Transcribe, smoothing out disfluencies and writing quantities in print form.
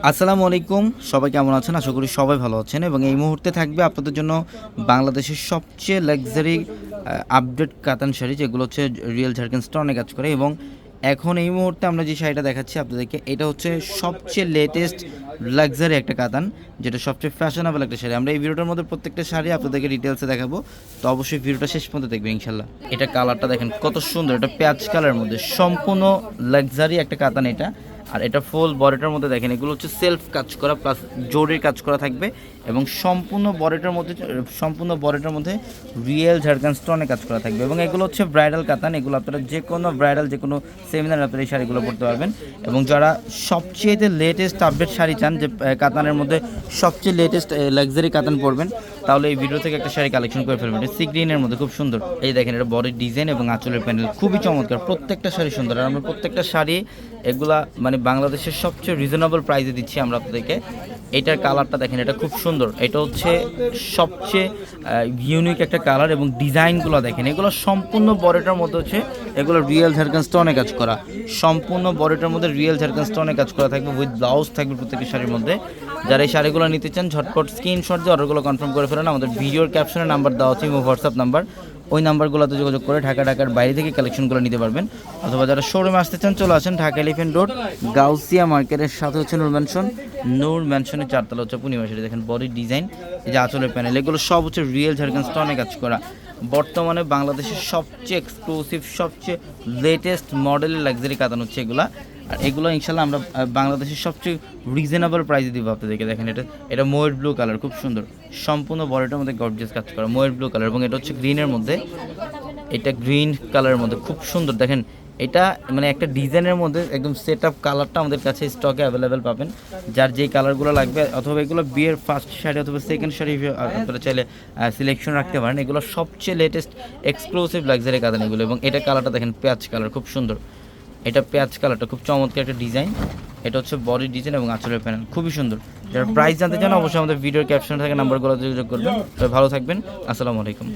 আসসালামু আলাইকুম, সবাই কেমন আছেন? আশা করি সবাই ভালো আছেন। এবং এই মুহূর্তে থাকবে আপনাদের জন্য বাংলাদেশের সবচেয়ে লাক্সারি আপডেট কাতান শাড়ি, যেগুলো হচ্ছে রিয়েল ঝাড়খান স্টোনে কাজ করে। এবং এখন এই মুহূর্তে আমরা যে শাড়িটা দেখাচ্ছি আপনাদেরকে, এটা হচ্ছে সবচেয়ে লেটেস্ট লাক্সারি একটা কাতান, যেটা সবচেয়ে ফ্যাশনেবল একটা শাড়ি। আমরা এই ভিডিওটার মধ্যে প্রত্যেকটা শাড়ি আপনাদেরকে ডিটেলসে দেখাবো, তো অবশ্যই ভিডিওটা শেষ পর্যন্ত দেখবেন ইনশাল্লাহ। এটা কালারটা দেখেন কত সুন্দর, এটা পেঁয়াজ কালারের মধ্যে সম্পূর্ণ লাক্সারি একটা কাতান এটা। আর এটা ফুল বডিটার মধ্যে দেখেন, এগুলো হচ্ছে সেলফ কাজ করা প্লাস জরির কাজ করা থাকবে। এবং সম্পূর্ণ বডিটার মধ্যে রিয়েল ঝাড়খান স্টোনে কাজ করা থাকবে। এবং এগুলো হচ্ছে ব্রাইডাল কাতান, এগুলো আপনারা যে কোনো ব্রাইডাল যে কোনো সেমিনার আপনারা এই শাড়িগুলো পরতে পারবেন। এবং যারা সবচেয়ে লেটেস্ট আপডেট শাড়ি চান, যে কাতানের মধ্যে সবচেয়ে লেটেস্ট লাক্সারি কাতান পরবেন, তাহলে এই ভিডিও থেকে একটা শাড়ি কালেকশন করে ফেলবেন। এটা সি গ্রিনের মধ্যে খুব সুন্দর, এই দেখেন এটা বডির ডিজাইন এবং আঁচলের প্যানেল খুবই চমৎকার। প্রত্যেকটা শাড়ি সুন্দর, আর আমরা প্রত্যেকটা শাড়ি এগুলা মানে বাংলাদেশের সবচেয়ে রিজনেবল প্রাইসে দিচ্ছি আমরা আপনাদেরকে। এটার কালারটা দেখেন, এটা খুব সুন্দর, এটা হচ্ছে সবচেয়ে ইউনিক একটা কালার। এবং ডিজাইনগুলো দেখেন, এগুলো সম্পূর্ণ বডিটার মধ্যে হচ্ছে এগুলো রিয়েল ঝাড়খান স্টোনে কাজ করা, সম্পূর্ণ বডিটার মধ্যে রিয়েল ঝাড়খান স্টোনে কাজ করা থাকবে, উইথ ব্লাউজ থাকবে প্রত্যেকটা শাড়ির মধ্যে। যারা এই শাড়িগুলো নিতে চান ঝটপট স্ক্রিনশট দিয়ে অর্ডারগুলো কনফার্ম করে ফেলেন। আমাদের ভিডিওর ক্যাপশনে নাম্বার দেওয়া আছে, হোয়াটসঅ্যাপ নাম্বার, ওই নাম্বারগুলোতে যোগাযোগ করে ঢাকার বাইরে থেকে কালেকশনগুলো নিতে পারবেন। অথবা যারা শোরুমে আসতে চান চলে আসেন, ঢাকা এলিফেন্ট রোড গাউসিয়া মার্কেটের সাথে হচ্ছে নূর ম্যানশনের 4 তলা হচ্ছে পূর্ণিমা শাড়ি। দেখেন বডির ডিজাইন, এই যে আঁচলের প্যানেল, এগুলো সব হচ্ছে রিয়েল ঝাড়খান স্টোনে কাজ করা। বর্তমানে বাংলাদেশের সবচেয়ে এক্সক্লুসিভ সবচেয়ে লেটেস্ট মডেলের লাক্সারি কাতান হচ্ছে এগুলা। আর এগুলো ইনশাল্লাহ আমরা বাংলাদেশের সবচেয়ে রিজনেবল প্রাইসে দিব আপনাদেরকে। দেখেন এটা ময়ূর ব্লু কালার, খুব সুন্দর, সম্পূর্ণ বডিটার মধ্যে গর্জিয়াস কাজ করা ময়ূর ব্লু কালার। এবং এটা হচ্ছে গ্রিনের মধ্যে, এটা গ্রিন কালারের মধ্যে খুব সুন্দর। দেখেন এটা মানে একটা ডিজাইনের মধ্যে একদম সেট আপ কালারটা আমাদের কাছে স্টকে অ্যাভেলেবেল পাবেন, যার যেই কালারগুলো লাগবে। অথবা এগুলো বিয়ের ফার্স্ট শাড়ি অথবা সেকেন্ড শাড়ি আপনারা চাইলে সিলেকশন রাখতে পারেন। এগুলো সবচেয়ে লেটেস্ট এক্সক্লুসিভ লাক্সারি কাতান এগুলো। এবং এটা কালারটা দেখেন পেঁয়াজ কালার, খুব সুন্দর, এটা পেঁয়াজ কালারটা খুব চমৎকার একটা ডিজাইন। এটা হচ্ছে বডির ডিজাইন এবং আঁচলের প্যানেল খুবই সুন্দর। যারা প্রাইস জানতে চান অবশ্যই আমাদের ভিডিওর ক্যাপশনে থাকা নাম্বারগুলো যোগাযোগ করবেন। ভালো থাকবেন, আসসালামু আলাইকুম।